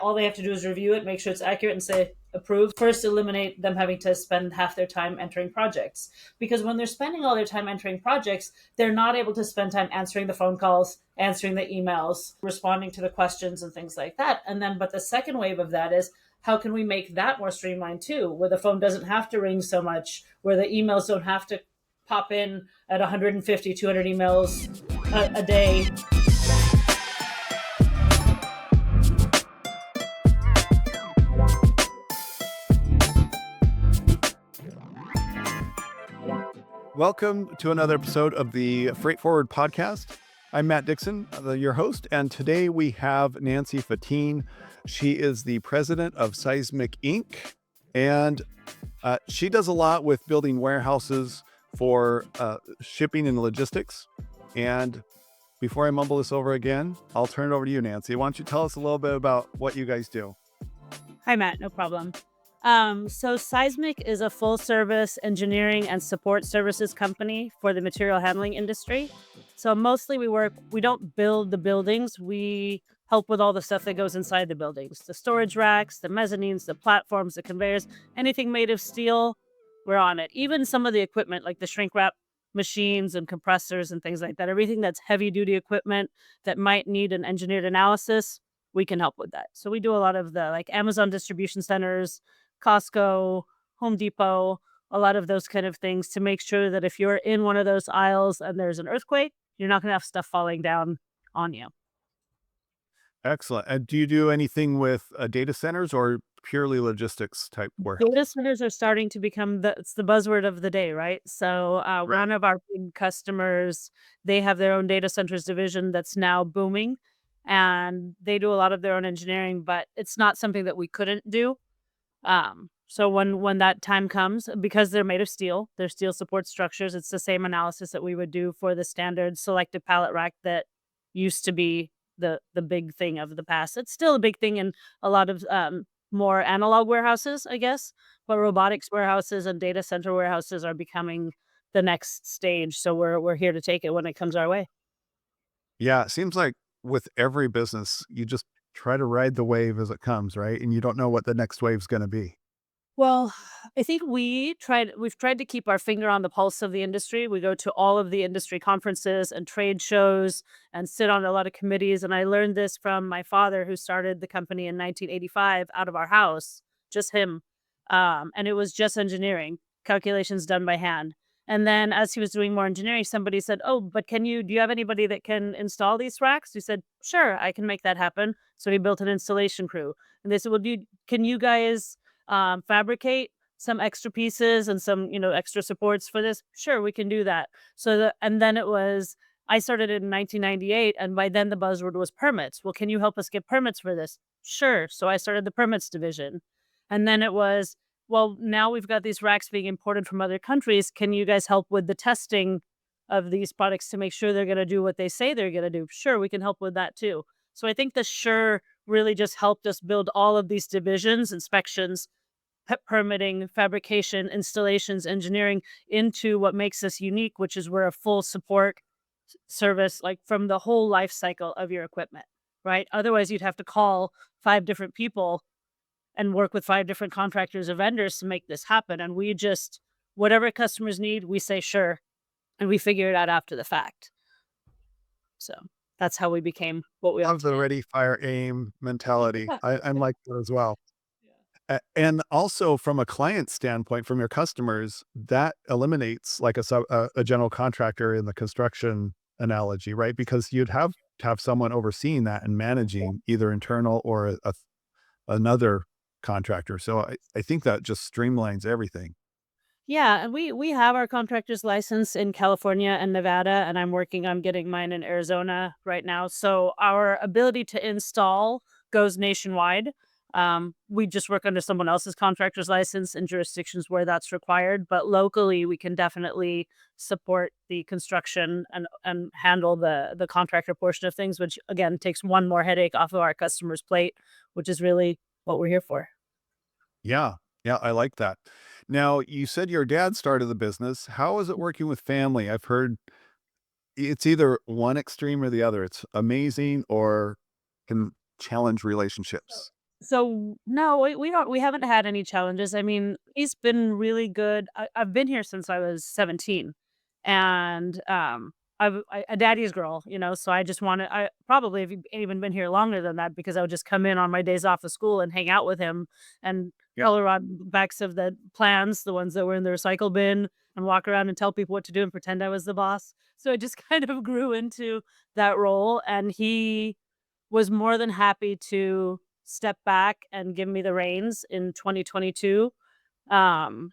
All they have to do is review it, make sure it's accurate, and say approved. First, eliminate them having to spend half their time entering projects. Because when they're spending all their time entering projects, they're not able to spend time answering the phone calls, answering the emails, responding to the questions, and things like that. And then, but the second wave of that is, how can we make that more streamlined too, where the phone doesn't have to ring so much, where the emails don't have to pop in at 150, 200 emails a day. Welcome to another episode of the Freight Forward podcast. I'm Matt Dixon, your host, and today we have Nancy Fatine. She is the president of Seismic Inc., and she does a lot with building warehouses for shipping and logistics. And before I mumble this over again, I'll turn it over to you, Nancy. Why don't you tell us a little bit about what you guys do? Hi, Matt. No problem. So Seismic is a full service engineering and support services company for the material handling industry. So mostly we don't build the buildings. We help with all the stuff that goes inside the buildings, the storage racks, the mezzanines, the platforms, the conveyors, anything made of steel, we're on it. Even some of the equipment like the shrink wrap machines and compressors and things like that, everything that's heavy duty equipment that might need an engineered analysis, we can help with that. So we do a lot of the like Amazon distribution centers, Costco, Home Depot, a lot of those kind of things to make sure that if you're in one of those aisles and there's an earthquake, you're not going to have stuff falling down on you. Excellent. And do you do anything with data centers or purely logistics type warehouse? Data centers are starting to become it's the buzzword of the day, right? So Right. one of our big customers, they have their own data centers division that's now booming, and they do a lot of their own engineering, but it's not something that we couldn't do. So when that time comes, because they're made of steel, they're steel support structures. It's the same analysis that we would do for the standard selective pallet rack that used to be the big thing of the past. It's still a big thing in a lot of more analog warehouses, I guess, but robotics warehouses and data center warehouses are becoming the next stage. So we're here to take it when it comes our way. Yeah, it seems like with every business, you just try to ride the wave as it comes, right? And you don't know what the next wave's going to be. Well, I think we've tried to keep our finger on the pulse of the industry. We go to all of the industry conferences and trade shows and sit on a lot of committees. And I learned this from my father, who started the company in 1985 out of our house, just him. And it was just engineering, calculations done by hand. And then as he was doing more engineering, somebody said, "Oh, but do you have anybody that can install these racks?" He said, "Sure, I can make that happen." So he built an installation crew. And they said, "Well, can you guys fabricate some extra pieces and some, extra supports for this?" Sure, we can do that. And then I started in 1998, and by then the buzzword was permits. Well, can you help us get permits for this? Sure. So I started the permits division. And then it was, well, now we've got these racks being imported from other countries. Can you guys help with the testing of these products to make sure they're going to do what they say they're going to do? Sure, we can help with that too. So I think the sure really just helped us build all of these divisions, inspections, permitting, fabrication, installations, engineering into what makes us unique, which is we're a full support service, like from the whole life cycle of your equipment, right? Otherwise, you'd have to call five different people and work with five different contractors or vendors to make this happen. And we just, whatever customers need, we say sure, and we figure it out after the fact. So that's how we became what we are Love the today. ready, fire, aim mentality. Yeah. I'm like that as well. Yeah. And also from a client standpoint, from your customers, that eliminates like a general contractor in the construction analogy, right? Because you'd have to have someone overseeing that and managing either internal or another contractor. So I think that just streamlines everything. Yeah, and we have our contractor's license in California and Nevada, and I'm working on getting mine in Arizona right now. So our ability to install goes nationwide. We just work under someone else's contractor's license in jurisdictions where that's required, but locally we can definitely support the construction and handle the contractor portion of things, which again takes one more headache off of our customer's plate, which is really what we're here for. Yeah. Yeah. I like that. Now, you said your dad started the business. How is it working with family? I've heard it's either one extreme or the other. It's amazing or can challenge relationships. So no, we haven't had any challenges. I mean, he's been really good. I've been here since I was 17, and I a daddy's girl, So I just wanted. I probably have even been here longer than that because I would just come in on my days off of school and hang out with him and Yeah. color on backs of the plans, the ones that were in the recycle bin, and walk around and tell people what to do and pretend I was the boss. So it just kind of grew into that role, and he was more than happy to step back and give me the reins in 2022, um,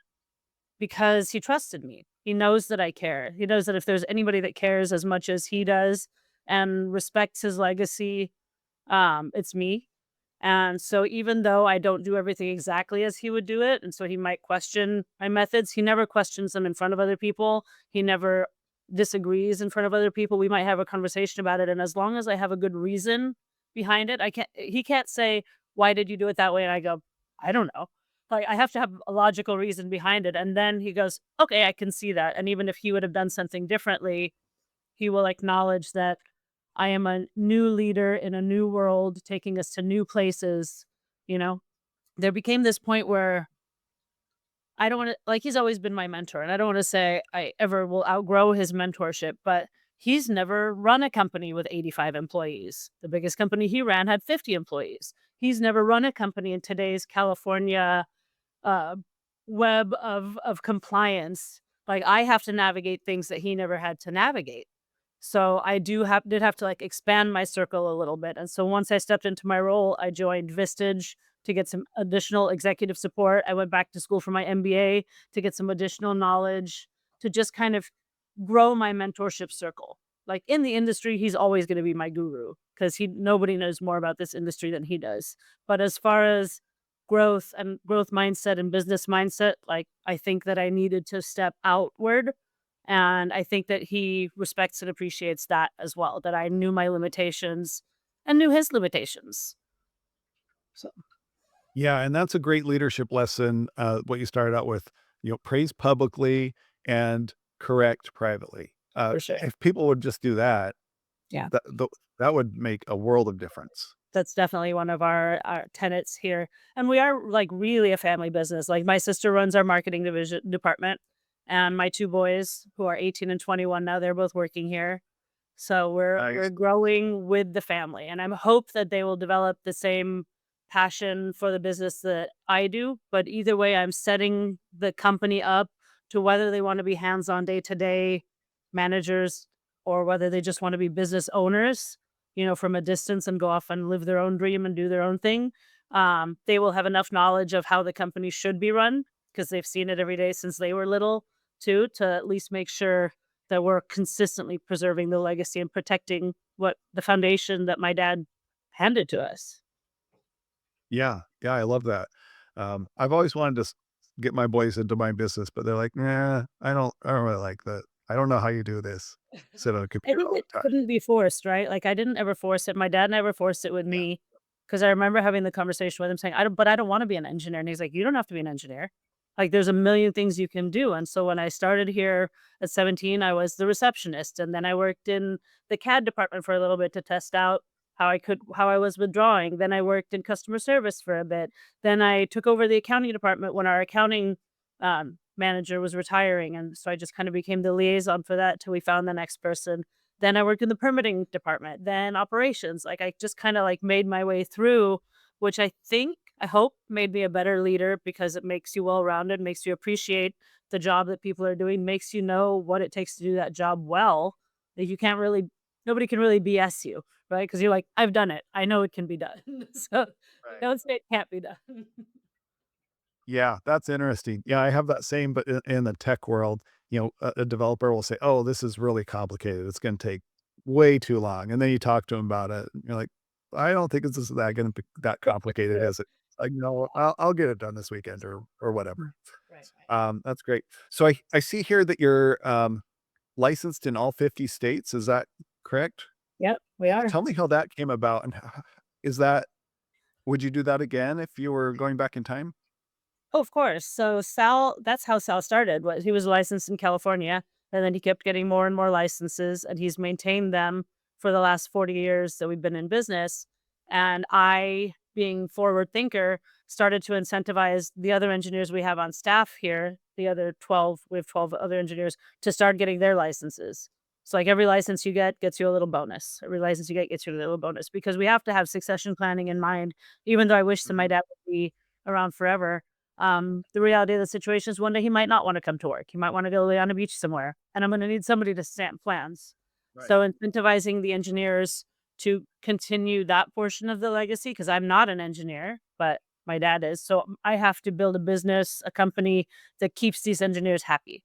because he trusted me. He knows that I care. He knows that if there's anybody that cares as much as he does and respects his legacy, it's me. And so even though I don't do everything exactly as he would do it, and so he might question my methods, he never questions them in front of other people. He never disagrees in front of other people. We might have a conversation about it. And as long as I have a good reason behind it, he can't say, why did you do it that way? And I go, I don't know. Like I have to have a logical reason behind it. And then he goes, okay, I can see that. And even if he would have done something differently, he will acknowledge that I am a new leader in a new world, taking us to new places. You know, there became this point where I don't want to, like, he's always been my mentor, and I don't want to say I ever will outgrow his mentorship, but he's never run a company with 85 employees. The biggest company he ran had 50 employees. He's never run a company in today's California uh, web of compliance. Like I have to navigate things that he never had to navigate. So I did have to like expand my circle a little bit. And so once I stepped into my role, I joined Vistage to get some additional executive support. I went back to school for my MBA to get some additional knowledge to just kind of grow my mentorship circle. Like in the industry, he's always going to be my guru because he nobody knows more about this industry than he does. But as far as growth and growth mindset and business mindset, like I think that I needed to step outward, and I think that he respects and appreciates that as well, that I knew my limitations and knew his limitations. So Yeah, and that's a great leadership lesson, what you started out with, praise publicly and correct privately. for sure. If people would just do that, Yeah. that tho that would make a world of difference. That's definitely one of our tenets here. And we are like really a family business. Like my sister runs our marketing division department, and my two boys who are 18 and 21 now, they're both working here. So we're Nice. growing with the family, and I hope that they will develop the same passion for the business that I do. But either way, I'm setting the company up to whether they want to be hands-on day-to-day managers or whether they just want to be business owners, from a distance and go off and live their own dream and do their own thing. They will have enough knowledge of how the company should be run because they've seen it every day since they were little too, to at least make sure that we're consistently preserving the legacy and protecting what the foundation that my dad handed to us. Yeah, yeah, I love that. I've always wanted to get my boys into my business, but they're like, "Nah, I don't really like that. I don't know how you do this. Sit on a I computer think all it the time." couldn't be forced, right? Like I didn't ever force it. My dad never forced it with Yeah. me because I remember having the conversation with him saying, but I don't want to be an engineer." And he's like, "You don't have to be an engineer. Like there's a million things you can do." And so when I started here at 17, I was the receptionist. And then I worked in the CAD department for a little bit to test out how I was with drawing. Then I worked in customer service for a bit. Then I took over the accounting department when our accounting manager was retiring. And so I just kind of became the liaison for that till we found the next person. Then I worked in the permitting department, then operations. Like I just kind of like made my way through, which I hope made me a better leader because it makes you well rounded, makes you appreciate the job that people are doing, makes you know what it takes to do that job well. That you can't really, nobody can really BS you, right? Because you're like, I've done it. I know it can be done. So Right. don't say it can't be done. Yeah, that's interesting. Yeah, I have that same, but in the tech world, a developer will say, "Oh, this is really complicated. It's gonna take way too long." And then you talk to them about it, and you're like, "I don't think this is that gonna be that complicated, is it?" Like, "No, I'll get it done this weekend," or whatever. Right. That's great. So I see here that you're, licensed in all 50 states. Is that correct? Yep, we are. Tell me how that came about, and is that would you do that again if you were going back in time? Oh, of course. So Sal, that's how Sal started. Was he was licensed in California, and then he kept getting more and more licenses, and he's maintained them for the last 40 years that we've been in business. And I being forward thinker, started to incentivize the other engineers we have on staff here, the other 12, we have 12 other engineers, to start getting their licenses. So like every license you get gets you a little bonus. Every license you get gets you a little bonus because we have to have succession planning in mind. Even though I wish that my Mhm. dad would be around forever, the reality of the situation is one day he might not want to come to work. He might want to go lay on a beach somewhere, and I'm going to need somebody to stamp plans. Right. So incentivizing the engineers to continue that portion of the legacy, because I'm not an engineer, but my dad is. So I have to build a business, a company that keeps these engineers happy,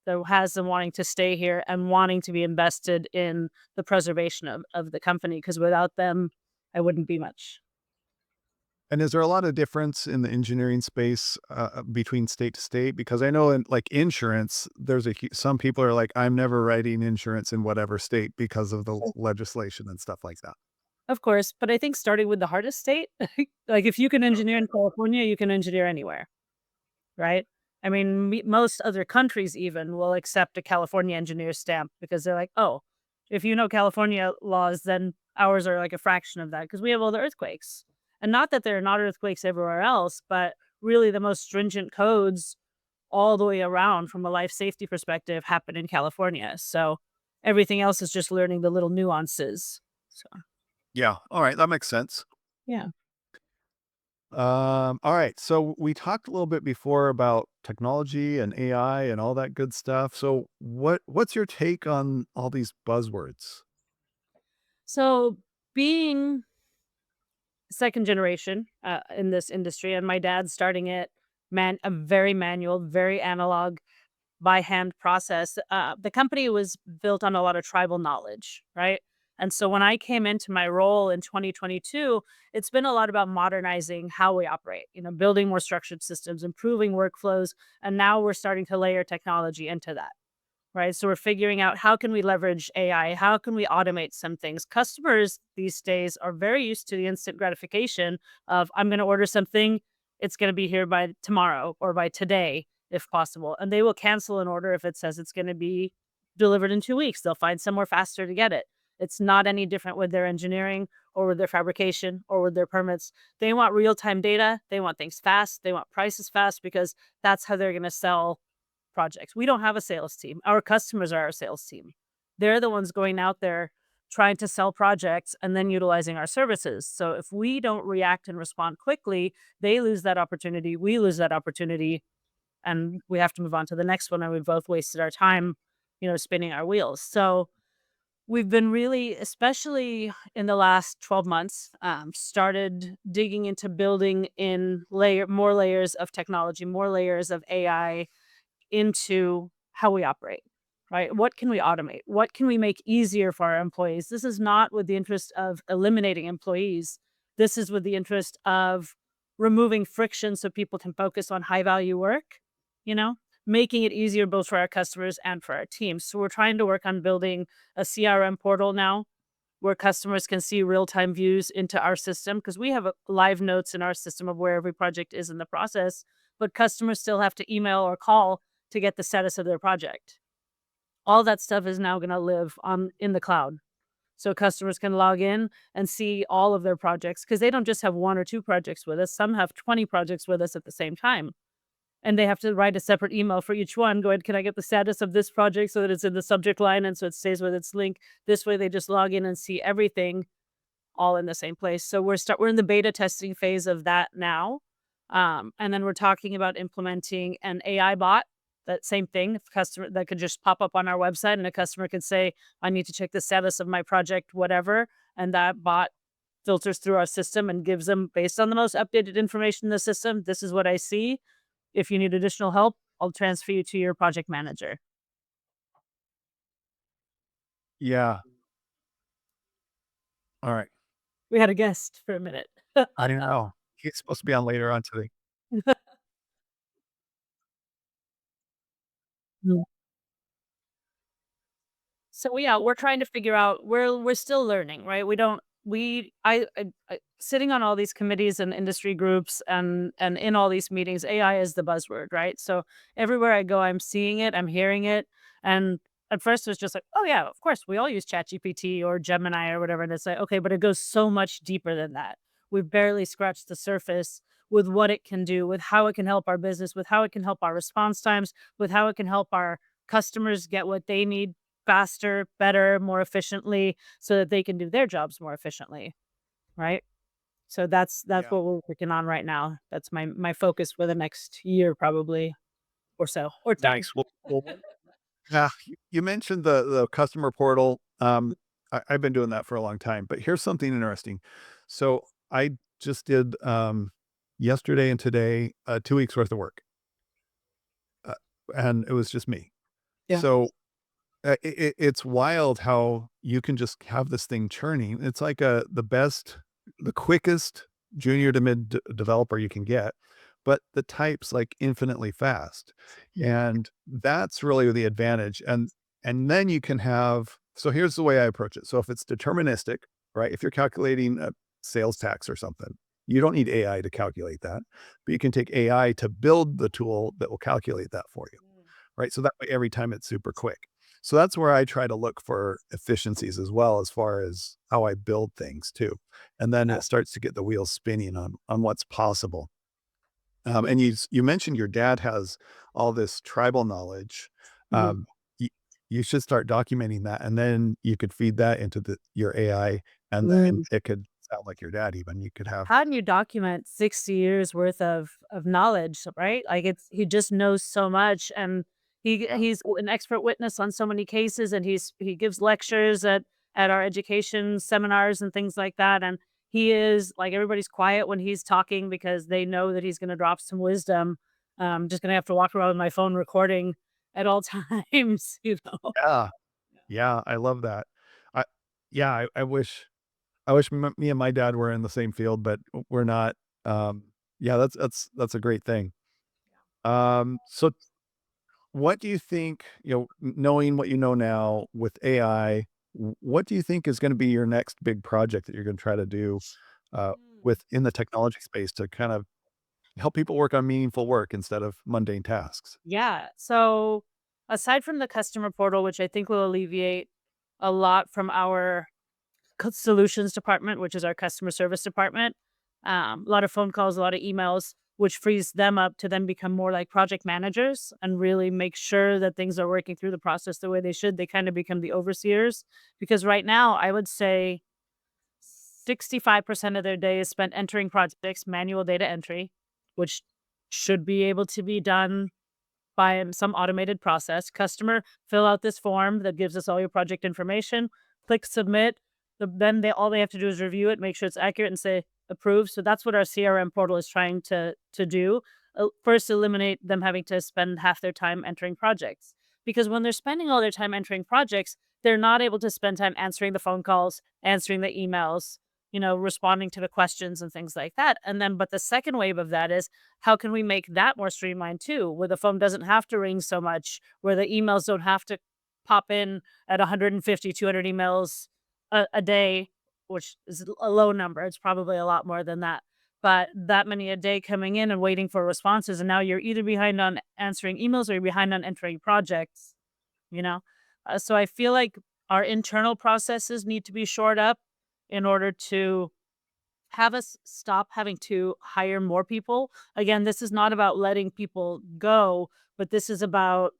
that has them wanting to stay here and wanting to be invested in the preservation of the company. Because without them, I wouldn't be much. And is there a lot of difference in the engineering space between state to state? Because I know in like insurance, some people are like, I'm never writing insurance in whatever state because of the legislation and stuff like that. Of course, but I think starting with the hardest state, like if you can engineer Okay. in California, you can engineer anywhere, right? I mean, most other countries even will accept a California engineer stamp because they're like, oh, if you know California laws, then ours are like a fraction of that because we have all the earthquakes. And not that there are not earthquakes everywhere else, but really the most stringent codes all the way around from a life safety perspective happen in California. So everything else is just learning the little nuances. So, Yeah. All right. That makes sense. yeah. All right. So we talked a little bit before about technology and AI and all that good stuff. So what's your take on all these buzzwords? So being second generation in this industry, and my dad starting it, a very manual, very analog, by hand process. The company was built on a lot of tribal knowledge, right? And so when I came into my role in 2022, it's been a lot about modernizing how we operate, building more structured systems, improving workflows, and now we're starting to layer technology into that. Right. So we're figuring out how can we leverage AI? How can we automate some things? Customers these days are very used to the instant gratification of I'm going to order something, it's going to be here by tomorrow or by today, if possible. And they will cancel an order if it says it's going to be delivered in 2 weeks. They'll find somewhere faster to get it. It's not any different with their engineering or with their fabrication or with their permits. They want real time data. They want things fast. They want prices fast because that's how they're going to sell projects. We don't have a sales team. Our customers are our sales team. They're the ones going out there trying to sell projects and then utilizing our services. So if we don't react and respond quickly, they lose that opportunity. We lose that opportunity and we have to move on to the next one. And we've both wasted our time, spinning our wheels. So we've been really, especially in the last 12 months, started digging into building in more layers of technology, more layers of AI into how we operate, right? What can we automate? What can we make easier for our employees? This is not with the interest of eliminating employees. This is with the interest of removing friction so people can focus on high value work, you know, making it easier both for our customers and for our teams. So we're trying to work on building a CRM portal now where customers can see real-time views into our system because we have live notes in our system of where every project is in the process, but customers still have to email or call to get the status of their project. All that stuff is now going to live on in the cloud. So customers can log in and see all of their projects because they don't just have one or two projects with us. Some have 20 projects with us at the same time. And they have to write a separate email for each one going, can I get the status of this project so that it's in the subject line and so it stays with its link? This way they just log in and see everything all in the same place. So we're in the beta testing phase of that now. And then we're talking about implementing an AI bot. That same thing, if customer that could just pop up on our website and a customer could say, I need to check the status of my project, whatever. And that bot filters through our system and gives them based on the most updated information in the system. This is what I see. If you need additional help, I'll transfer you to your project manager. Yeah. All right. We had a guest for a minute. I don't know. He's supposed to be on later on today. So yeah, we're trying to figure out we're still learning, right? We don't we I sitting on all these committees and industry groups and in all these meetings, AI is the buzzword, right? So everywhere I go, I'm seeing it, I'm hearing it, and at first it was just like, oh yeah, of course we all use ChatGPT or Gemini or whatever, and it's like okay, but it goes so much deeper than that. we've barely scratched the surface with what it can do, with how it can help our business, with how it can help our response times, with how it can help our customers get what they need faster, better, more efficiently so that they can do their jobs more efficiently, right? So that's Yeah. what we're working on right now. That's my focus for the next year probably or so, or 10. Nice. Yeah, you mentioned the customer portal. I've been doing that for a long time, but here's something interesting. So I just did yesterday and today 2 weeks worth of work, uh, and it was just me. Yeah. So it's wild how you can just have this thing churning. It's like the quickest junior to developer you can get, but the type's like infinitely fast, and that's really the advantage. And then you can have. So here's the way I approach it. So if it's deterministic, right? If you're calculating a sales tax or something, you don't need AI to calculate that, but you can take AI to build the tool that will calculate that for you, right? So that way, every time it's super quick. So that's where I try to look for efficiencies as well as far as how I build things too. And then it starts to get the wheels spinning on what's possible. And you mentioned your dad has all this tribal knowledge. Mhm. Um, you, you should start documenting that, and then you could feed that into your AI, and then Mm. it could sound like your dad. Even you could have. How do you document 60 years worth of knowledge, right? Like it's he just knows so much and Yeah. he's an expert witness on so many cases and he gives lectures at our education seminars and things like that and he is like everybody's quiet when he's talking because they know that he's going to drop some wisdom. I'm just going to have to walk around with my phone recording at all times, you know. Yeah, yeah, I love that. I yeah, I wish me and my dad were in the same field, but we're not. Yeah, that's a great thing. So what do you think, knowing what you know now with AI, what do you think is going to be your next big project that you're going to try to do within the technology space to kind of help people work on meaningful work instead of mundane tasks? Yeah. So aside from the customer portal, which I think will alleviate a lot from our solutions department, which is our customer service department, a lot of phone calls, a lot of emails, which frees them up to then become more like project managers and really make sure that things are working through the process the way they should. They kind of become the overseers because right now I would say 65% of their day is spent entering projects, manual data entry, which should be able to be done by some automated process. Customer, fill out this form that gives us all your project information. Click submit. Then all they have to do is review it, make sure it's accurate, and say approve. So that's what our CRM portal is trying to do. First, eliminate them having to spend half their time entering projects because when they're spending all their time entering projects, they're not able to spend time answering the phone calls, answering the emails, responding to the questions and things like that. And then, but the second wave of that is how can we make that more streamlined too, where the phone doesn't have to ring so much, where the emails don't have to pop in at 150, 200 emails a day, which is a low number. It's probably a lot more than that. But that many a day coming in and waiting for responses. And now you're either behind on answering emails or you're behind on entering projects, you know? So I feel like our internal processes need to be shored up in order to have us stop having to hire more people. Again, this is not about letting people go, but this is about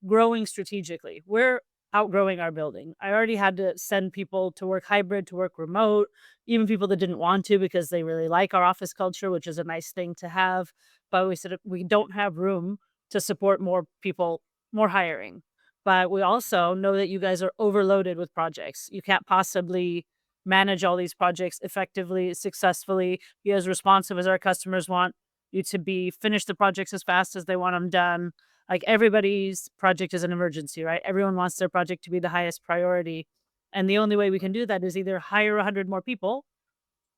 growing strategically. We're outgrowing our building. I already had to send people to work hybrid, to work remote, even people that didn't want to because they really like our office culture, which is a nice thing to have. But we said we don't have room to support more people, more hiring. But we also know that you guys are overloaded with projects. You can't possibly manage all these projects effectively, successfully, be as responsive as our customers want you to be, finish the projects as fast as they want them done. Like everybody's project is an emergency, right? Everyone wants their project to be the highest priority. And the only way we can do that is either hire 100 more people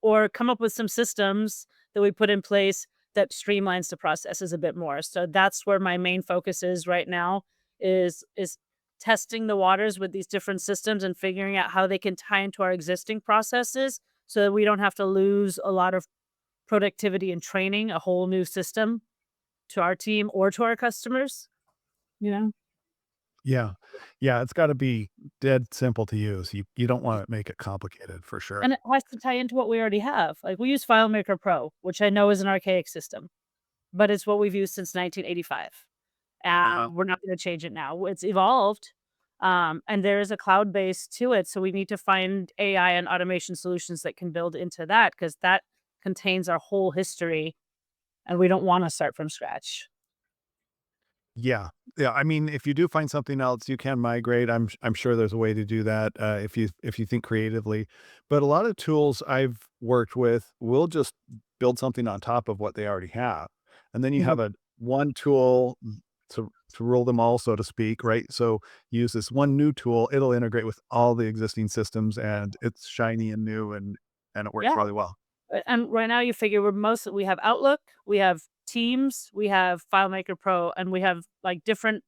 or come up with some systems that we put in place that streamlines the processes a bit more. So that's where my main focus is right now is testing the waters with these different systems and figuring out how they can tie into our existing processes so that we don't have to lose a lot of productivity and training a whole new system to our team or to our customers, you know? Yeah. Yeah, it's gotta be dead simple to use. You don't wanna make it complicated for sure. And it has to tie into what we already have. Like, we use FileMaker Pro, which I know is an archaic system, but it's what we've used since 1985. Uh-huh. We're not gonna change it now. It's evolved, and there is a cloud base to it, so we need to find AI and automation solutions that can build into that because that contains our whole history, and we don't wanna start from scratch. Yeah. Yeah, I mean, if you do find something else, you can migrate. I'm sure there's a way to do that, if you think creatively. But a lot of tools I've worked with will just build something on top of what they already have. And then you Mhm. have a one tool to rule them all, so to speak, right? So use this one new tool, it'll integrate with all the existing systems and it's shiny and new and it works Yeah. really well. And right now you figure we have Outlook, we have Teams, we have FileMaker Pro, and we have like different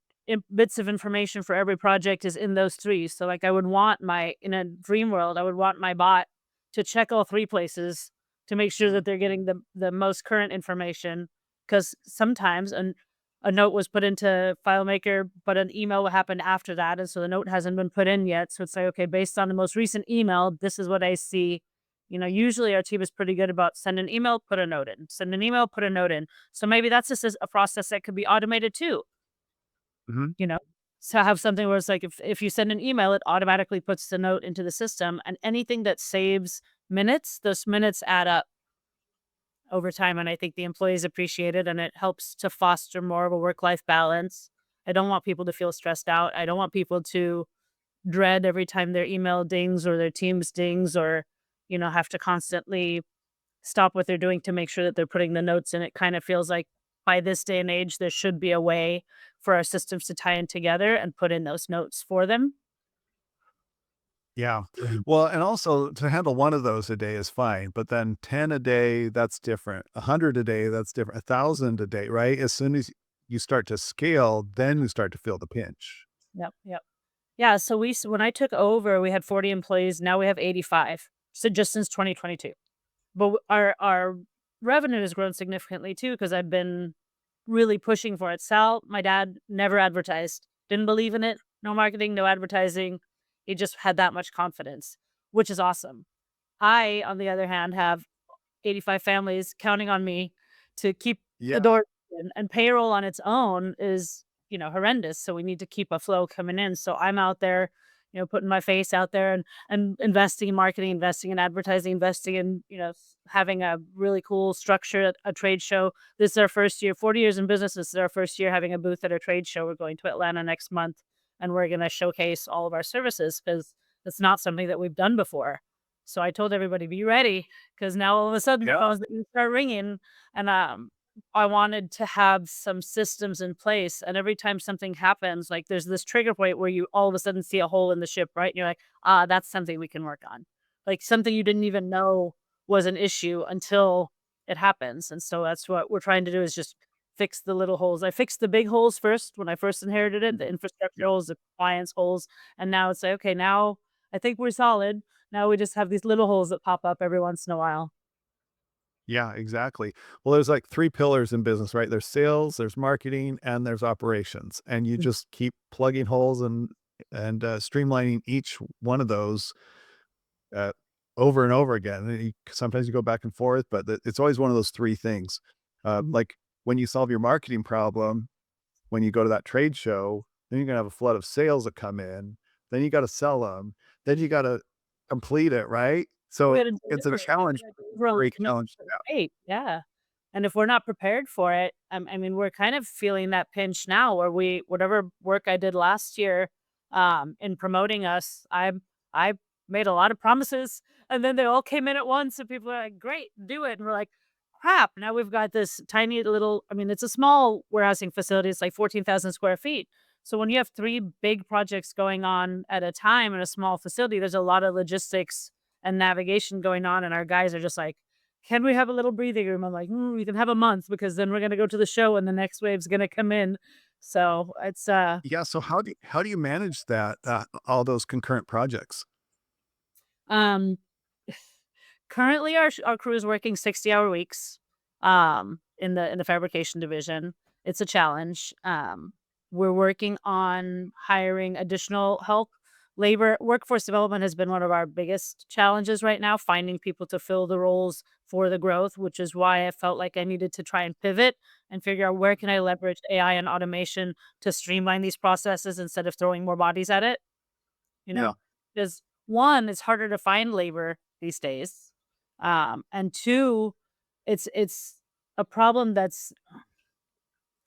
bits of information for every project is in those three. So like I would want my in a dream world, I would want my bot to check all three places to make sure Mhm. that they're getting the most current information. Because sometimes a note was put into FileMaker, but an email happened after that, and so the note hasn't been put in yet. So it's like, okay, based on the most recent email, this is what I see. Usually our team is pretty good about send an email, put a note in, send an email, put a note in. So maybe that's just a process that could be automated too, Mhm. you know? So have something where it's like if you send an email, it automatically puts the note into the system and anything that saves minutes, those minutes add up over time. And I think the employees appreciate it and it helps to foster more of a work-life balance. I don't want people to feel stressed out. I don't want people to dread every time their email dings or their Teams dings or, have to constantly stop what they're doing to make sure that they're putting the notes in. It kind of feels like by this day and age, there should be a way for our systems to tie in together and put in those notes for them. Yeah. Well, and also to handle one of those a day is fine, but then 10 a day, that's different. 100 a day, that's different. 1,000 a day, right? As soon as you start to scale, then you start to feel the pinch. Yep. Yep. Yeah. So when I took over, we had 40 employees. Now we have 85. So just since 2022. But our revenue has grown significantly too because I've been really pushing for it. Sal, my dad, never advertised, didn't believe in it. No marketing, no advertising. He just had that much confidence, which is awesome. I, on the other hand, have 85 families counting on me to keep the Yeah. door open, and payroll on its own is, horrendous. So we need to keep a flow coming in. So I'm out there, putting my face out there and investing in marketing, investing in advertising, investing in, having a really cool structure at a trade show. This is our first year, 40 years in business. This is our first year having a booth at a trade show. We're going to Atlanta next month and we're going to showcase all of our services because it's not something that we've done before. So I told everybody, be ready 'cause now all of a sudden the Yeah. phones didn't start ringing, and, I wanted to have some systems in place, and every time something happens, like, there's this trigger point where you all of a sudden see a hole in the ship, right? And you're like, "Ah, that's something we can work on." Like, something you didn't even know was an issue until it happens, and so that's what we're trying to do is just fix the little holes. I fixed the big holes first when I first inherited it, the infrastructure Yeah. holes, the compliance holes, and now it's like, "Okay, now I think we're solid." Now we just have these little holes that pop up every once in a while. Yeah, exactly. Well, there's like 3 pillars in business, right? There's sales, there's marketing, and there's operations. And you Mm, just keep plugging holes and streamlining each one of those uh, over and over again. And sometimes you go back and forth, but it's always one of those 3 things. mhm. Like when you solve your marketing problem, when you go to that trade show, then you're gonna have a flood of sales that come in. Then you gotta sell them. Then you gotta complete it, right? We So gotta it's a deliver it. challenge, We gotta deliver on the great commitments challenge. that we made, yeah. And if we're not prepared for it, I mean, we're kind of feeling that pinch now where whatever work I did last year, in promoting us, I made a lot of promises, and then they all came in at once, and people are like, "Great, do it." And we're like, "Crap, now we've got this tiny little." I mean, it's a small warehousing facility, it's like 14,000 square feet. So when you have 3 big projects going on at a time in a small facility, there's a lot of logistics and navigation going on, and our guys are just like, "Can we have a little breathing room?" I'm like, "We can have a month because then we're gonna go to the show and the next wave's gonna come in." So it's, Yeah, so how do you manage that, all those concurrent projects? um, currently our crew is working 60-hour weeks, in the fabrication division. It's a challenge. We're working on hiring additional help. Labor workforce development has been one of our biggest challenges right now, finding people to fill the roles for the growth, which is why I felt like I needed to try and pivot and figure out where can I leverage AI and automation to streamline these processes instead of throwing more bodies at it, you Yeah. know? Because one, it's harder to find labor these days. And two, it's a problem that's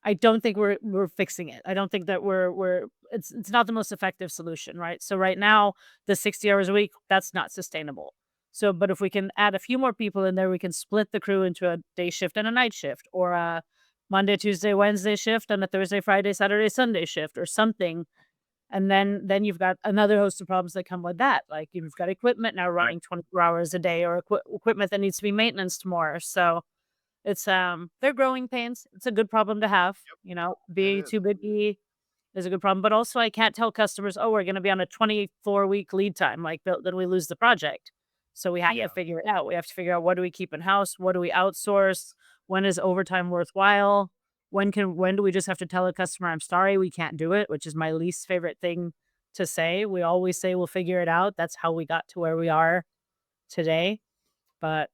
I don't think we're fixing it. I don't think that we're it's not the most effective solution, right? So right now, the 60 hours a week, that's not sustainable. So, but if we can add a few more people in there, we can split the crew into a day shift and a night shift, or a Monday, Tuesday, Wednesday shift, and a Thursday, Friday, Saturday, Sunday shift, or something. And then you've got another host of problems that come with that. Like you've got equipment now Right. running 24 hours a day, or equipment that needs to be maintained more. So it's, they're growing pains. It's a good problem to have, It being is. too busy is a good problem, but also I can't tell customers, "Oh, we're gonna be on a 24-week lead time," like, then we lose the project. So we have to Yeah. figure it out. We have to figure out what do we keep in-house, what do we outsource, when is overtime worthwhile, when do we just have to tell a customer, "I'm sorry, we can't do it," which is my least favorite thing to say. We always say, "We'll figure it out." That's how we got to where we are today, but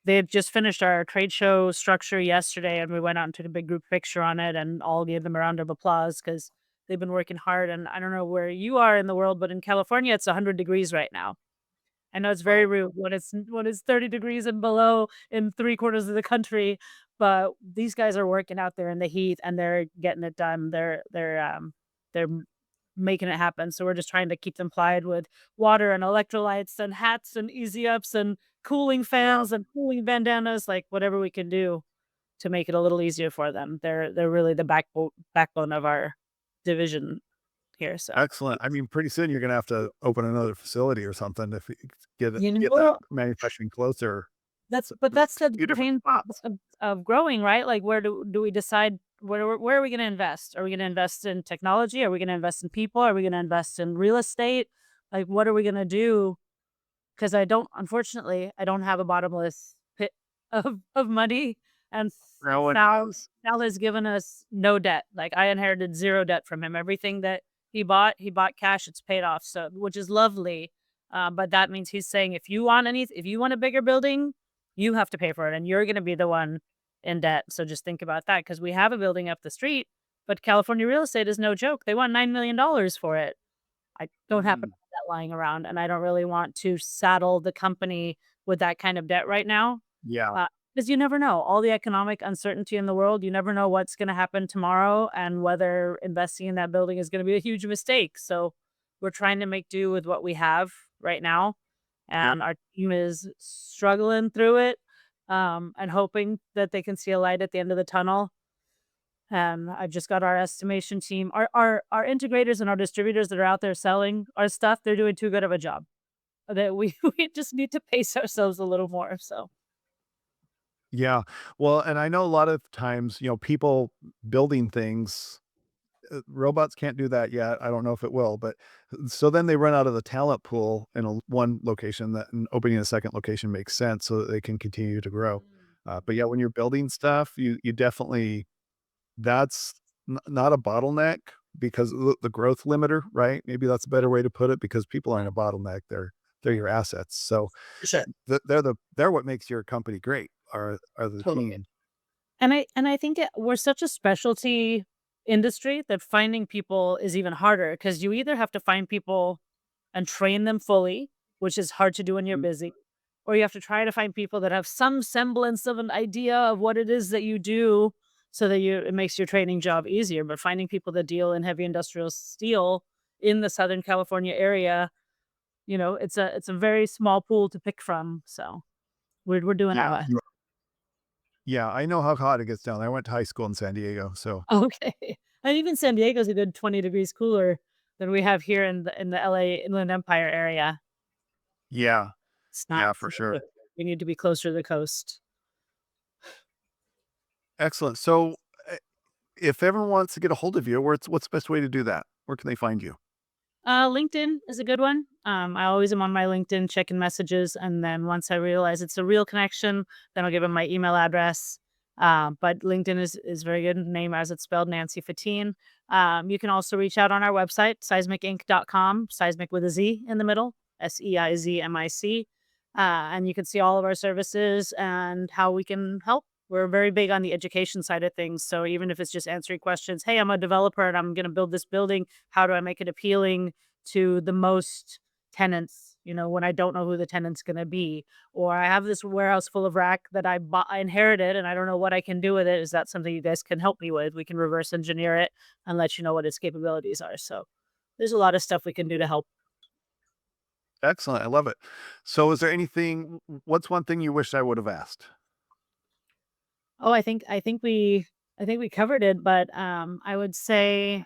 they had just finished our trade show structure yesterday, and we went out and took a big group picture on it and all gave them a round of applause because they've been working hard. And I don't know where you are in the world, but in California, it's 100 degrees right now. I know it's very Oh, rude when it's 30 degrees and below in three-quarters of the country, but these guys are working out there in the heat and they're getting it done. They're making it happen. So we're just trying to keep them plied with water and electrolytes and hats and easy ups and cooling yeah. fans and cooling bandanas, like whatever we can do to make it a little easier for them. They're really the backbone of our division here. So Excellent. I mean, pretty soon you're gonna have to open another facility or something if you you get that know manufacturing closer. that's A the few different pain spots. of growing, right? Like where do we decide where are we gonna invest? Are we gonna invest in technology? Are we gonna invest in people? Are we gonna invest in real estate? Like what are we gonna do? Because I don't have a bottomless pit of money, and No one does. Sal has given us no debt. Like, I inherited 0 debt from him. Everything that he bought cash, it's paid off, so which is lovely, but that means he's saying, if you want a bigger building, you have to pay for it, and you're gonna be the one in debt, so just think about that because we have a building up the street, but California real estate is no joke. They want $9 million for it. I don't happen Mm, to have that lying around, and I don't really want to saddle the company with that kind of debt right now, yeah. because you never know. All the economic uncertainty in the world, you never know what's gonna happen tomorrow and whether investing in that building is gonna be a huge mistake, so we're trying to make do with what we have right now, Yeah. and our team is struggling through it, and hoping that they can see a light at the end of the tunnel. I've just got our estimation team. Our integrators and our distributors that are out there selling our stuff, they're doing too good of a job. That we we just need to pace ourselves a little more, so Yeah. Well, and I know a lot of times, people building things, robots can't do that yet. I don't know if it will, but so then they run out of the talent pool in one location that and opening a second location makes sense so that they can continue to grow. But yeah, when you're building stuff, you definitely that's not a bottleneck because the growth limiter, right? Maybe that's a better way to put it because people aren't a bottleneck. They're your assets. So for sure. they're what makes your company great are the Totally. team. And I think we're such a specialty industry that finding people is even harder because you either have to find people and train them fully, which is hard to do when you're Mm, busy, or you have to try to find people that have some semblance of an idea of what it is that you do so that it makes your training job easier. But finding people that deal in heavy industrial steel in the Southern California area, it's a very small pool to pick from. So we're doing our yeah. best. Yeah, I know how hot it gets down there. I went to high school in San Diego, so Okay. And even San Diego's a good 20 degrees cooler than we have here in the LA Inland Empire area. yeah, It's not yeah, for sure. we need to be closer to the coast. Excellent. So, if everyone wants to get a hold of you, what's the best way to do that? Where can they find you? LinkedIn is a good one. I always am on my LinkedIn checking messages, and then once I realize it's a real connection, then I'll give them my email address, But LinkedIn is very good. Name as it's spelled, Nancy Fatine. You can also reach out on our website, seismicinc.com, seismic with a Z in the middle, SEIZMIC. And you can see all of our services and how we can help. We're very big on the education side of things. So even if it's just answering questions, hey, I'm a developer and I'm going to build this building. How do I make it appealing to the most tenants? When I don't know who the tenant's going to be, or I have this warehouse full of rack that I inherited and I don't know what I can do with it. Is that something you guys can help me with? We can reverse engineer it and let you know what its capabilities are. So there's a lot of stuff we can do to help. Excellent. I love it. So is there anything, what's one thing you wish I would have asked? Oh, I think we covered it, but I would say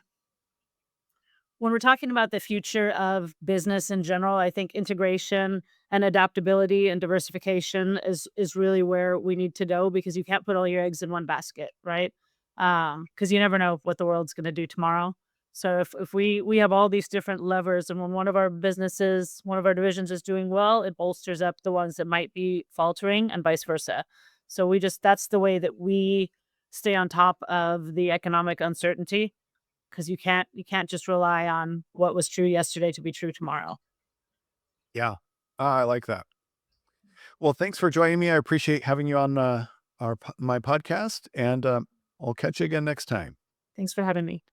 when we're talking about the future of business in general, I think integration and adaptability and diversification is really where we need to go, because you can't put all your eggs in one basket, right? Because you never know what the world's going to do tomorrow. So if we have all these different levers, and when one of our divisions is doing well, it bolsters up the ones that might be faltering, and vice versa. So that's the way that we stay on top of the economic uncertainty, 'cause you can't just rely on what was true yesterday to be true tomorrow. Yeah. I like that. Well, thanks for joining me. I appreciate having you on my podcast, and I'll catch you again next time. Thanks for having me.